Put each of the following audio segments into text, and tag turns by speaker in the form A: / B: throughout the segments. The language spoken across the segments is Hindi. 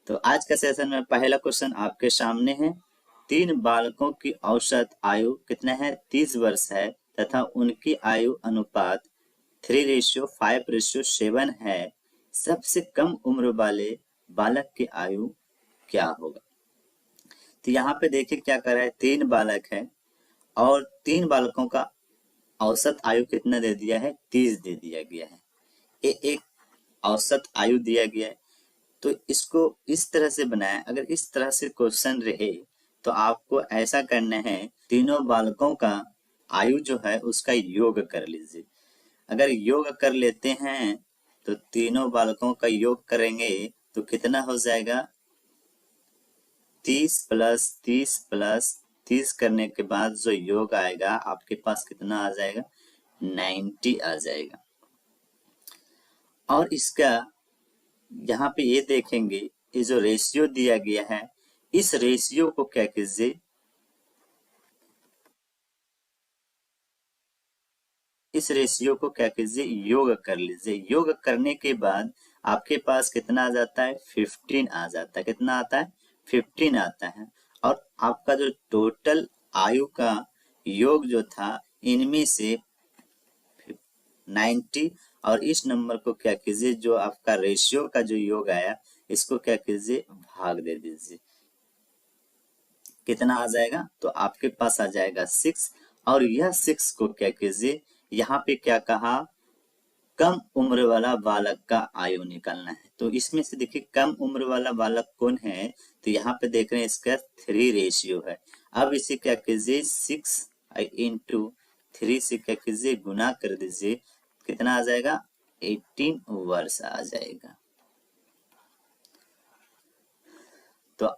A: तो आज का सेशन में पहला क्वेश्चन आपके सामने है। 3 बालकों की औसत आयु कितना है? 30 वर्ष है तथा उनकी आयु अनुपात 3:5:7 है। सबसे कम उम्र वाले बालक की आयु क्या होगा? तो यहाँ पे देखिए क्या कर रहा है, 3 बालक है और 3 बालकों का औसत आयु कितना दे दिया है? 30 दे दिया गया है। ये एक औसत आयु दिया गया है, तो इसको इस तरह से बनाया। अगर इस तरह से क्वेश्चन रहे तो आपको ऐसा करना है, तीनों बालकों का आयु जो है उसका योग कर लीजिए। अगर योग कर लेते हैं तो तीनों बालकों का योग करेंगे तो कितना हो जाएगा? 30 प्लस 30 प्लस 30 करने के बाद जो योग आएगा आपके पास कितना आ जाएगा? 90 आ जाएगा। और इसका यहाँ पे ये देखेंगे, ये जो रेशियो दिया गया है इस रेशियो को क्या कीजिए, इस रेशियो को क्या कीजिए, योग कर लीजिए। योग करने के बाद आपके पास कितना आ जाता है? 15 आ जाता है। कितना आता है? 15 आता है। और आपका जो टोटल आयु का योग जो था इनमें से 90, और इस नंबर को क्या कीजिए, जो आपका रेशियो का जो योग आया इसको क्या कीजिए, भाग दे दीजिए। कितना आ जाएगा? तो आपके पास आ जाएगा 6। और यह 6 को क्या कीजिए, यहाँ पे क्या कहा, कम उम्र वाला बालक का आयु निकालना है। तो इसमें से देखिए कम उम्र वाला बालक कौन है? तो यहाँ पे देख रहे हैं इसका 3 रेशियो है। अब इसे क्या कीजिए, 6 इंटू 3 से क्या कीजिए, गुना कर दीजिए। कितना आ जाएगा? 18 वर्ष आ जाएगा। तो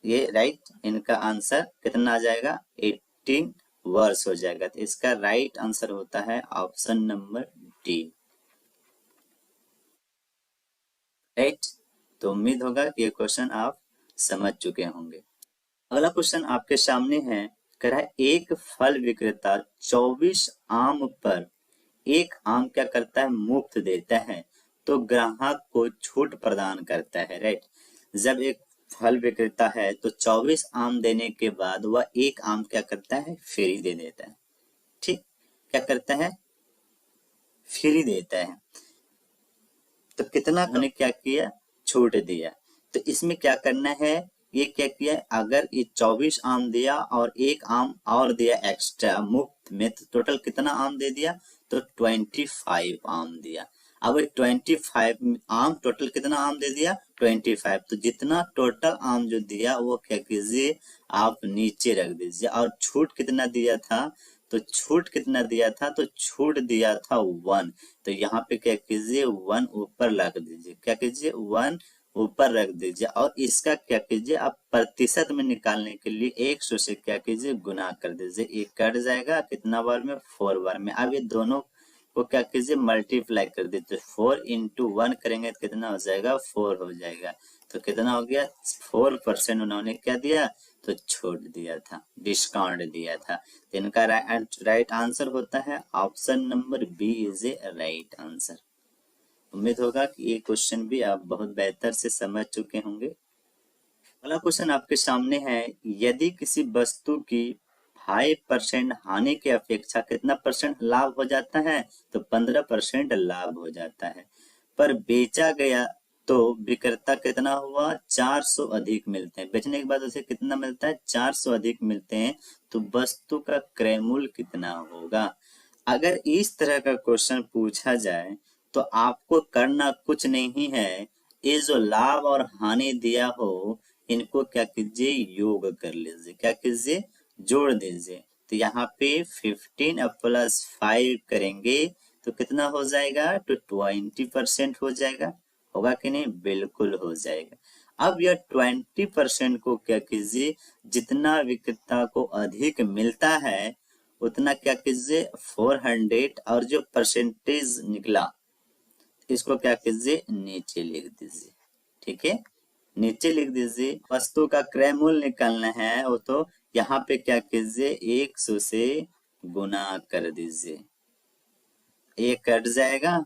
A: ये राइट, इनका आंसर कितना आ जाएगा? 18 वर्ष हो जाएगा। तो इसका राइट आंसर होता है ऑप्शन नंबर डी। राइट, तो उम्मीद होगा कि ये क्वेश्चन आप समझ चुके होंगे। अगला क्वेश्चन आपके सामने है, कह रहा है एक फल विक्रेता 24 आम पर एक आम क्या करता है, मुफ्त देता है तो ग्राहक को छूट प्रदान करता है। राइट, जब एक फल विक्रेता है तो 24 आम देने के बाद वह एक आम क्या करता है, फ्री दे देता है। ठीक, क्या करता है, फ्री देता है। तो कितना हमने क्या किया, छूट दिया। तो इसमें क्या करना है, ये क्या किया, अगर ये 24 आम दिया और एक आम और दिया एक्स्ट्रा मुफ्त में, तो टोटल कितना आम दे दिया, तो 25 आम दिया। अब 25 आम, टोटल कितना आम दे दिया, 25। तो जितना टोटल आम जो दिया वो क्या कीजिए, आप नीचे रख दीजिए। और छूट कितना दिया था, तो छूट कितना दिया था, तो छूट दिया था 1। तो यहाँ पे क्या कीजिए, 1 ऊपर रख दीजिए। क्या कीजिए, 1 ऊपर रख दीजिए। और इसका क्या कीजिए, आप प्रतिशत में निकालने के लिए 100 से क्या कीजिए, गुना कर दीजिए। ये कट जाएगा कितना बार में, 4 बार में। अब ये दोनों को क्या कीजिए, मल्टीप्लाई कर दीजिए। 4 इंटू 1 करेंगे तो कितना हो जाएगा, 4 हो जाएगा। तो कितना हो गया, 4% उन्होंने क्या दिया, तो छूट दिया था, डिस्काउंट दिया था। तो इनका राइट आंसर होता है option number B is a right answer. उम्मीद होगा कि ये क्वेश्चन भी आप बहुत बेहतर से समझ चुके होंगे। अगला क्वेश्चन आपके सामने है, यदि किसी वस्तु की 5% हानि की अपेक्षा कितना परसेंट लाभ हो जाता है, तो 15% लाभ हो जाता है, पर बेचा गया तो विक्रेता कितना हुआ, 400 अधिक मिलते हैं। बेचने के बाद उसे कितना मिलता है, 400 अधिक मिलते हैं। तो वस्तु का क्रय मूल्य कितना होगा? अगर इस तरह का क्वेश्चन पूछा जाए तो आपको करना कुछ नहीं है, ये जो लाभ और हानि दिया हो इनको क्या कीजिए, योग कर लीजिए। क्या कीजिए, जोड़ दीजिए। तो यहाँ पे 15 प्लस 5 करेंगे तो कितना हो जाएगा, तो 20% हो जाएगा। होगा कि नहीं, बिल्कुल हो जाएगा। अब यह 20% को क्या कीजिए, जितना विक्रेता को अधिक मिलता है उतना क्या कीजिए, 400, और जो परसेंटेज निकला इसको क्या कीजिए, नीचे लिख दीजिए। ठीक है, नीचे लिख दीजिए। वस्तु का क्रय मूल्य निकालना है वो, तो यहाँ पे क्या कीजिए, 100 से गुना कर दीजिए। ये कट जाएगा,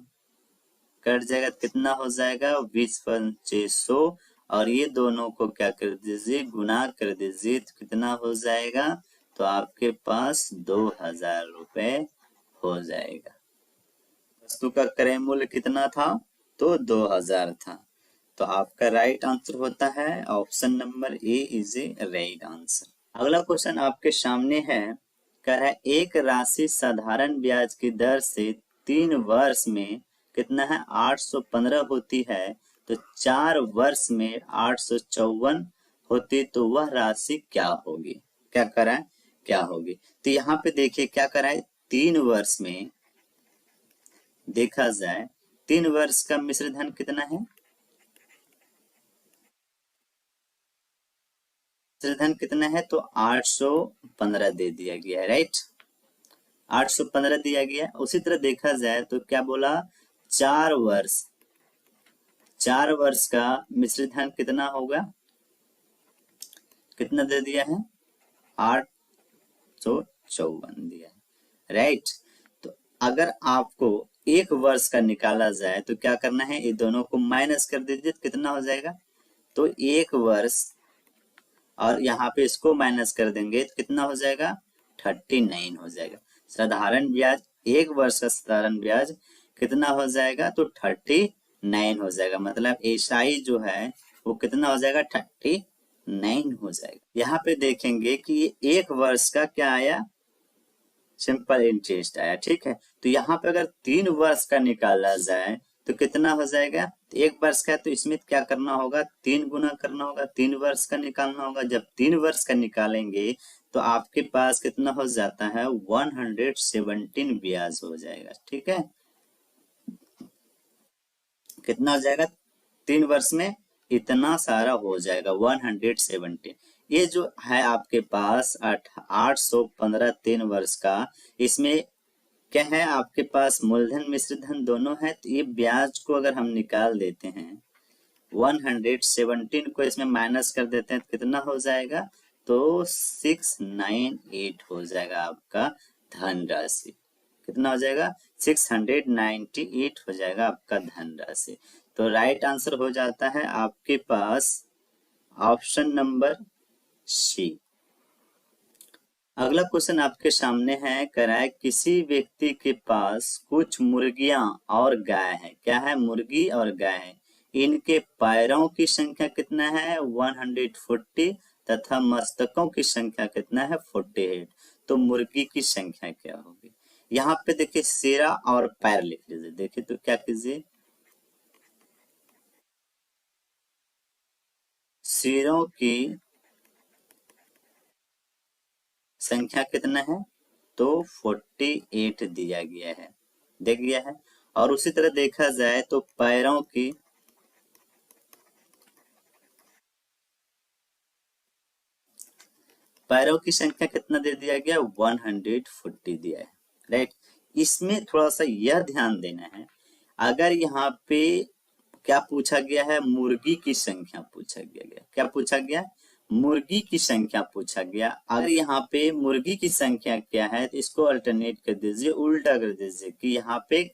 A: कट जाएगा, कितना हो जाएगा, 20 × 100, और ये दोनों को क्या कर दीजिए, गुना कर दीजिए, तो कितना हो जाएगा, तो आपके पास 2000 रुपए हो जाएगा। वस्तु का क्रय मूल्य कितना था, तो 2000 था। तो आपका राइट आंसर होता है option number A is a right answer. अगला क्वेश्चन आपके सामने है, कह रहा है एक राशि साधारण ब्याज की दर से 3 वर्ष में कितना है, 815 होती है, तो 4 वर्ष में 854 होती, तो वह राशि क्या होगी, क्या करा है, क्या होगी। तो यहाँ पे देखिए क्या करा है, 3 वर्ष में देखा जाए 3 वर्ष का मिश्र धन कितना है, मिश्र धन कितना है, तो 815 दे दिया गया है, राइट, 815 दिया गया। उसी तरह देखा जाए तो क्या बोला, 4 वर्ष, 4 वर्ष का मिश्र धन कितना होगा, कितना दे दिया है, 854 दिया है, राइट। तो अगर आपको 1 वर्ष का निकाला जाए तो क्या करना है, ये दोनों को माइनस कर दीजिए, तो कितना हो जाएगा, तो 1 वर्ष और यहाँ पे इसको माइनस कर देंगे तो कितना हो जाएगा, 39 हो जाएगा। साधारण ब्याज 1 वर्ष का साधारण ब्याज कितना हो जाएगा, तो 39 हो जाएगा, मतलब एसआई जो है वो कितना हो जाएगा, 39 हो जाएगा। यहाँ पे देखेंगे कि ये 1 वर्ष का क्या आया, सिंपल इंटरेस्ट आया, ठीक है। तो यहाँ पे अगर 3 वर्ष का निकाला जाए तो कितना हो जाएगा, तो 1 वर्ष का है तो इसमें क्या करना होगा, 3 गुना करना होगा, 3 वर्ष का निकालना होगा। जब 3 वर्ष का निकालेंगे तो आपके पास कितना हो जाता है, 117 ब्याज हो जाएगा, ठीक है। कितना हो जाएगा, 3 वर्ष में इतना सारा हो जाएगा 117। ये जो है आपके पास 815 3 वर्ष का, इसमें क्या है आपके पास, मूलधन मिश्र धन दोनों है, तो ये ब्याज को अगर हम निकाल देते हैं 117 को इसमें माइनस कर देते हैं तो कितना हो जाएगा, तो 698 हो जाएगा आपका धनराशि, कितना हो जाएगा, 698 हो जाएगा आपका धनराशि। तो राइट आंसर हो जाता है आपके पास ऑप्शन नंबर सी। अगला क्वेश्चन आपके सामने है, कह रहा है किसी व्यक्ति के पास कुछ मुर्गियां और गाय है, क्या है, मुर्गी और गाय है, इनके पैरों की संख्या कितना है, 140 तथा मस्तकों की संख्या कितना है, 48। तो मुर्गी की संख्या क्या होगी, यहाँ पे देखिए सिरा और पैर लिख लीजिए। देखिए तो क्या कीजिए, सिरों की संख्या कितना है, तो 48 दिया गया है, देख गया है। और उसी तरह देखा जाए तो पैरों की संख्या कितना दे दिया गया, 140 दिया है, राइट। इसमें थोड़ा सा यह ध्यान देना है, अगर यहाँ पे क्या पूछा गया है, मुर्गी की संख्या पूछा गया, क्या पूछा गया, मुर्गी की संख्या पूछा गया। अगर यहाँ पे मुर्गी की संख्या क्या है तो इसको अल्टरनेट कर दीजिए, उल्टा कर दीजिए कि यहाँ पे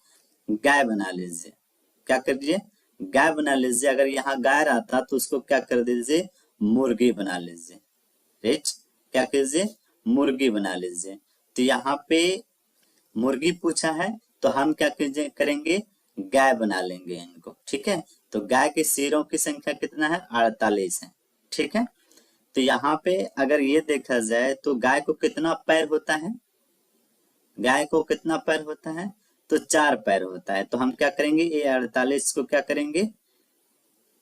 A: गाय बना लीजिए, क्या कर दीजिए, गाय बना लीजिए। अगर यहाँ गाय रहता तो उसको क्या कर दीजिए, मुर्गी बना लीजिए, राइट, क्या कीजिए, मुर्गी बना लीजिए। तो यहाँ पे मुर्गी पूछा है तो हम क्या करेंगे, गाय बना लेंगे इनको, ठीक है। तो गाय के सिरों की संख्या कितना है, 48 है, ठीक है। तो यहाँ पे अगर ये देखा जाए तो गाय को कितना पैर होता है, गाय को कितना पैर होता है, तो 4 पैर होता है। तो हम क्या करेंगे, ये 48 को क्या करेंगे,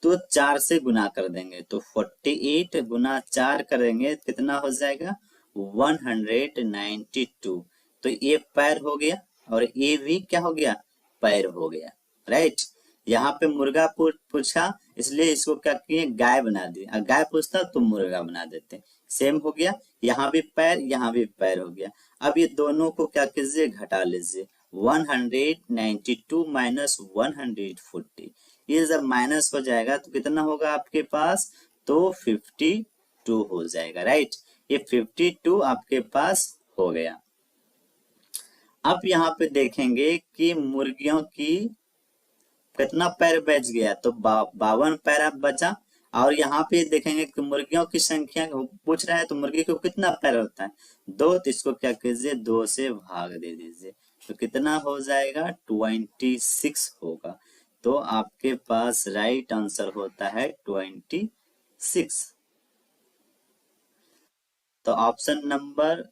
A: तो 4 से गुना कर देंगे, तो 48 गुना 4 करेंगे कितना हो जाएगा, 192। तो ये पैर हो गया और ये भी क्या हो गया, पैर हो गया, राइट। यहाँ पे मुर्गा पूछा इसलिए इसको क्या किए, गाय बना दिए, अगर गाय पूछता तो मुर्गा बना देते, सेम हो गया। यहाँ भी पैर, यहाँ भी पैर हो गया। अब ये दोनों को क्या कीजिए, घटा लीजिए, 192 माइनस 140, ये जब माइनस हो जाएगा तो कितना होगा आपके पास, तो 52 हो जाएगा, राइट। ये 52 आपके पास हो गया। अब यहाँ पे देखेंगे कि मुर्गियों की कितना पैर बच गया, तो 52 पैर आप बचा। और यहाँ पे देखेंगे कि मुर्गियों की संख्या पूछ रहा है, तो मुर्गी को कितना पैर होता है? 2। तो इसको क्या कीजिए, 2 से भाग दे दीजिए, तो कितना हो जाएगा? 26 होगा। तो आपके पास राइट आंसर होता है 26। तो option number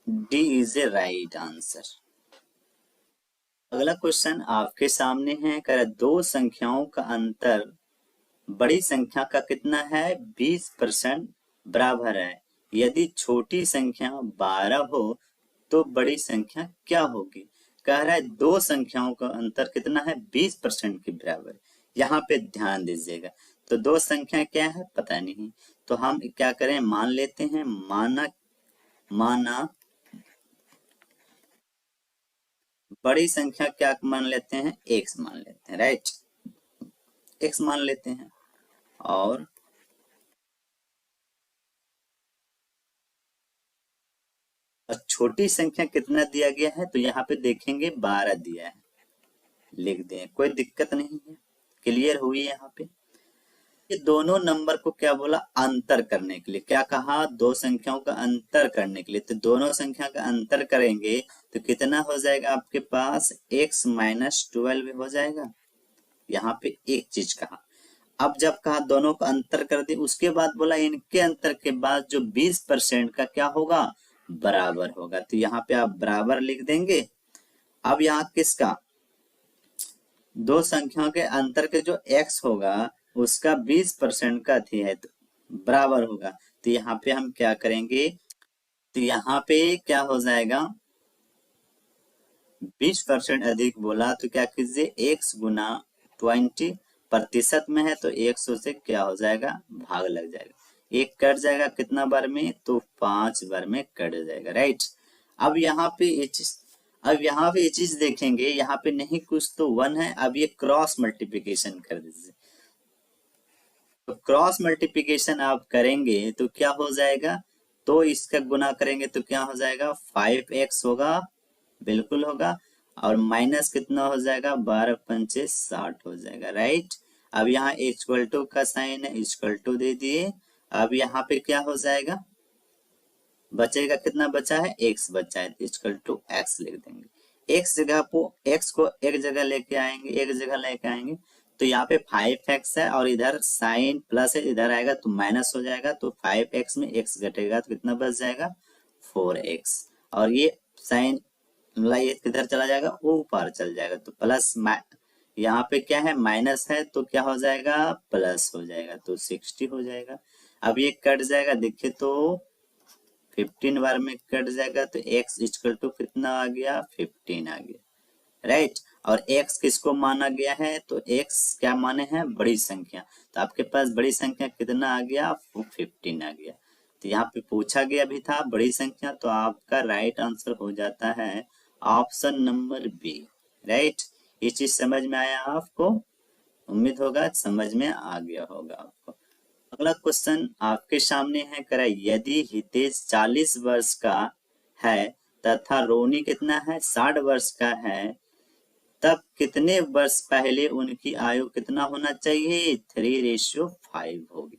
A: D is a right answer. अगला क्वेश्चन आपके सामने है, कह रहा दो संख्याओं का अंतर बड़ी संख्या का कितना है? 20% बराबर है। यदि छोटी संख्या 12 हो तो बड़ी संख्या क्या होगी? कह रहा है दो संख्याओं का अंतर कितना है? 20% के बराबर। यहाँ पे ध्यान दीजिएगा, तो दो संख्या क्या है पता नहीं, तो हम क्या करें, मान लेते हैं, माना बड़ी संख्या क्या मान लेते हैं? x मान लेते हैं, राइट, x मान लेते हैं। और छोटी संख्या कितना दिया गया है? तो यहाँ पे देखेंगे 12 दिया है, लिख दें, कोई दिक्कत नहीं है, क्लियर हुई यहाँ पे। ये दोनों नंबर को क्या बोला? अंतर करने के लिए। क्या कहा? दो संख्याओं का अंतर करने के लिए। तो दोनों संख्या का अंतर करेंगे तो कितना हो जाएगा आपके पास? x - 12 हो जाएगा। यहाँ पे एक चीज कहा। अब जब कहा दोनों का अंतर कर दे, उसके बाद बोला इनके अंतर के बाद जो 20% का क्या होगा? बराबर होगा। तो यहाँ पे आप बराबर लिख देंगे। अब यहाँ किसका? दो संख्याओं के अंतर के जो x होगा उसका 20% का थी है, तो बराबर होगा। तो यहाँ पे हम क्या करेंगे? तो यहाँ पे क्या हो जाएगा? 20% अधिक बोला तो क्या कीजिए, x गुना 20 प्रतिशत में है तो 100 से क्या हो जाएगा? भाग लग जाएगा। एक कट जाएगा कितना बार में? तो 5 बार में कट जाएगा, राइट। अब यहाँ पे ये चीज देखेंगे, यहाँ पे नहीं कुछ तो 1 है। अब ये क्रॉस मल्टीप्लिकेशन कर दीजिए, तो क्रॉस मल्टीप्लिकेशन आप करेंगे तो क्या हो जाएगा? तो इसका गुना करेंगे तो क्या हो जाएगा? 5x होगा, बिल्कुल होगा। और माइनस कितना हो जाएगा? 12 पंचे 60 हो जाएगा, राइट। अब यहाँ इक्वल टू का साइन है, इक्वल टू दे दिए। अब यहाँ पे क्या हो जाएगा? बचेगा, कितना बचा है? x बचा है, इक्वल टू x लिख देंगे। x को एक जगह लेके आएंगे, एक जगह लेके आएंगे, तो यहाँ पे 5x है और इधर साइन प्लस है, इधर आएगा तो माइनस हो जाएगा। तो 5x में x घटेगा तो कितना बच जाएगा? 4x। और ये साइन ये किधर चला जाएगा? ऊपर चल जाएगा, तो प्लस यहाँ पे क्या है? माइनस है, तो क्या हो जाएगा? प्लस हो जाएगा, तो 60 हो जाएगा। अब ये कट जाएगा, देखिए तो 15 बार में कट जाएगा, तो x इक्वल टू कितना आ गया? 15 आ गया, राइट। और x किसको माना गया है? तो x क्या माने हैं? बड़ी संख्या। तो आपके पास बड़ी संख्या कितना आ गया? 15 आ गया। तो यहाँ पे पूछा गया भी था बड़ी संख्या, तो आपका राइट आंसर हो जाता है ऑप्शन नंबर बी, राइट। ये चीज समझ में आया आपको? उम्मीद होगा समझ में आ गया होगा आपको। अगला क्वेश्चन आपके सामने है, करा यदि हितेश 40 वर्ष का है तथा रोनी कितना है? 60 वर्ष का है, तब कितने वर्ष पहले उनकी आयु कितना होना चाहिए? 3:5 होगी।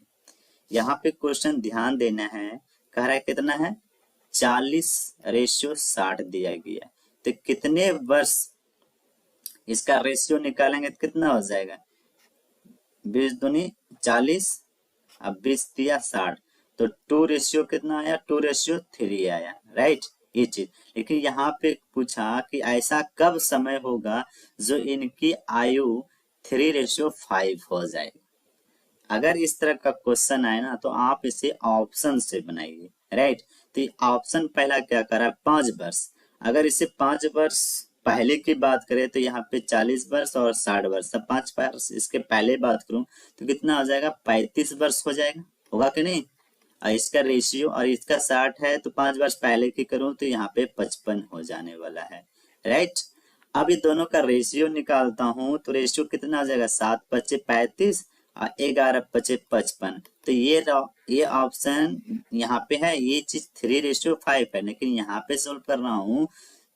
A: यहाँ पे क्वेश्चन ध्यान देना है, कह रहा है कितना है? 40:60 दिया गया। तो कितने वर्ष इसका रेशियो निकालेंगे तो कितना हो जाएगा? 20 दूनी 40, अब 20 दिया 60, तो 2 कितना आया? 2:3 आया, राइट। ये चीज, लेकिन यहाँ पे पूछा कि ऐसा कब समय होगा जो इनकी आयु 3:5 हो जाए। अगर इस तरह का क्वेश्चन आए ना तो आप इसे ऑप्शन से बनाइए, राइट। तो ऑप्शन पहला क्या करा? 5 वर्ष। अगर इसे 5 वर्ष पहले की बात करें तो यहाँ पे 40 वर्ष और 60 वर्ष, सब 5 वर्ष इसके पहले बात करूं तो कितना हो जाएगा? 35 वर्ष हो जाएगा, होगा कि नहीं? और इसका रेशियो, और इसका 60 है तो 5 वर्ष पहले की करूं तो यहाँ पे 55 हो जाने वाला है, राइट। अब ये दोनों का रेशियो निकालता हूं तो रेशियो कितना हो जाएगा? 7 × 5 = 35 और 11 × 5 = 55। तो ये ऑप्शन यहाँ पे है, ये चीज 3:5 है, लेकिन यहाँ पे सोल्व कर रहा हूँ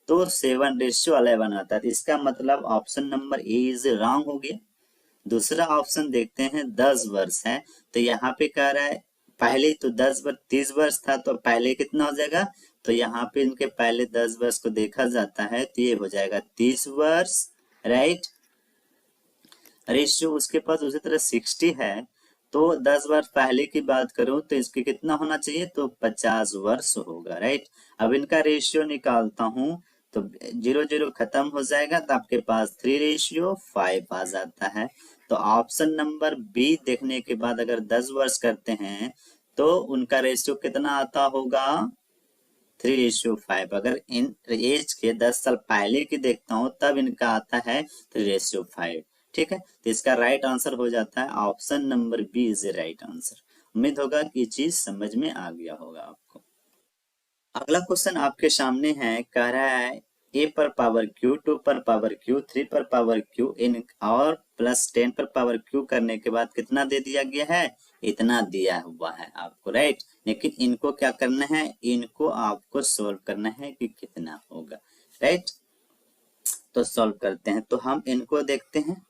A: तो 7:11 आता है। तो इसका मतलब option number A is wrong हो गया। दूसरा ऑप्शन देखते हैं 10 वर्ष है, तो यहाँ पे कह रहा है पहले तो 10 वर्ष 30 वर्ष था, तो पहले कितना हो जाएगा, तो यहाँ पे इनके पहले 10 वर्ष को देखा जाता है तो ये हो जाएगा 30 वर्ष, राइट। रेशियो उसके पास उसी तरह 60 है, तो 10 वर्ष पहले की बात करूं तो इसके कितना होना चाहिए, तो 50 वर्ष होगा, राइट। अब इनका रेशियो निकालता हूं तो 0 0 खत्म हो जाएगा, तो आपके पास 3:5 आ जाता है। तो ऑप्शन नंबर बी देखने के बाद अगर 10 वर्ष करते हैं तो उनका रेशियो कितना आता होगा, 3:5। अगर इन एज के 10 साल पहले की देखता हूं तब इनका आता है 3:5। ठीक है, तो इसका राइट आंसर हो जाता है option number B is a right answer. उम्मीद होगा कि ये चीज समझ में आ गया होगा आपको। अगला क्वेश्चन आपके सामने है, कह रहा है a पर पावर q, 2 पर पावर q, 3 पर पावर q इन और प्लस 10 पर पावर q करने के बाद कितना दे दिया गया है, इतना दिया हुआ है आपको, राइट। लेकिन इनको क्या करना है, इनको आपको सोल्व करना है कि कितना होगा, राइट। तो सोल्व करते हैं, तो हम इनको देखते हैं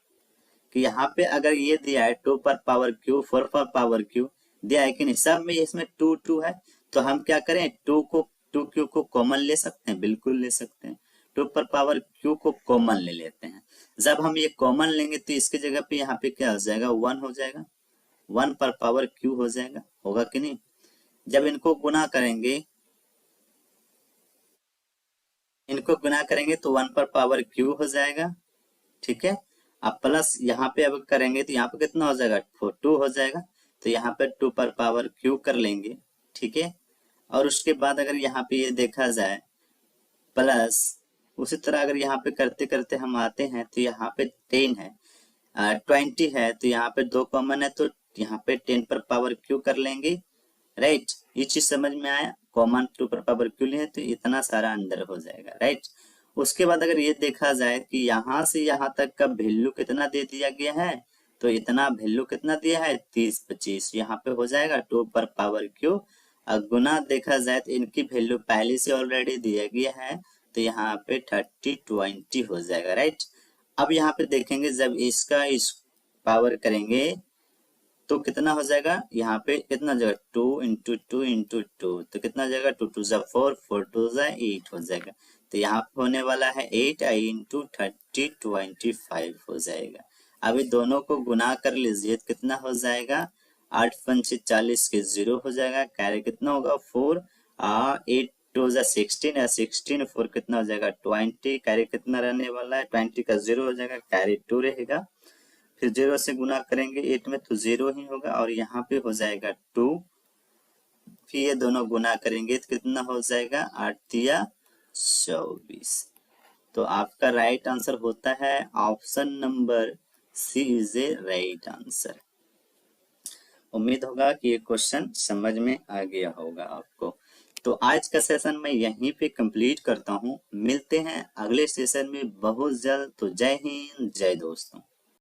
A: कि यहाँ पे अगर ये दिया है 2 पर पावर q, 4 पर पावर q दिया है कि नहीं, सब में इसमें 2 2 है, तो हम क्या करें, 2q को कॉमन ले सकते हैं, बिल्कुल ले सकते हैं। 2 पर पावर q को कॉमन ले लेते हैं। जब हम ये कॉमन लेंगे तो इसकी जगह पे यहाँ पे क्या हो जाएगा, 1 हो जाएगा, 1 पर पावर q हो जाएगा, होगा कि नहीं। जब इनको गुना करेंगे तो 1 पर पावर q हो जाएगा, ठीक है। अब प्लस यहाँ पे अब करेंगे तो यहाँ पे कितना हो जाएगा, 2 हो जाएगा, तो यहाँ पे 2 पर पावर q कर लेंगे, ठीक है। और उसके बाद अगर यहाँ पे ये देखा जाए प्लस, उसी तरह अगर यहाँ पे करते करते हम आते हैं तो यहाँ पे 10 है, 20 है, तो यहाँ पे 2 कॉमन है, तो यहाँ पे 10 पर पावर q कर लेंगे, राइट। ये चीज समझ में आया, कॉमन 2 पर पावर q लिए तो इतना सारा अंदर हो जाएगा, राइट। उसके बाद अगर ये देखा जाए कि यहाँ से यहाँ तक का वैल्यू कितना दे दिया गया है, तो इतना वैल्यू कितना दिया है, 30 25, यहाँ पे हो जाएगा 2 पर पावर q। गुना देखा जाए तो इनकी वैल्यू पहले से ऑलरेडी दिया गया है, तो यहाँ पे 30 20 हो जाएगा, राइट। अब यहाँ पे देखेंगे जब इसका इस पावर करेंगे तो कितना हो जाएगा, यहाँ पे कितना जाएगा, 2 × 2 × 2, तो कितना जाएगा, 2 2 जा 4, 4 2 जा 8 हो जाएगा, तो यहाँ पे होने वाला है 8 × 30 25 हो जाएगा। अभी दोनों को गुना कर लीजिए तो कितना हो जाएगा, 8 5 40 के 0 हो जाएगा, कैरी कितना होगा 4, 8 2 जा 16, 16 4 कितना हो जाएगा 20, कैरी कितना रहने वाला है, 20 का 0 हो जाएगा, कैरी 2 रहेगा। फिर 0 से गुना करेंगे 8 में तो 0 ही होगा, और यहाँ पे हो जाएगा 2, फिर ये दोनों गुना करेंगे तो कितना हो जाएगा, 8 तिया 24। तो आपका राइट आंसर होता है option number C is a right answer. उम्मीद होगा कि ये क्वेश्चन समझ में आ गया होगा आपको। तो आज का सेशन मैं यहीं पे कंप्लीट करता हूँ, मिलते हैं अगले सेशन में बहुत जल्द। तो जय हिंद, जय दोस्तों।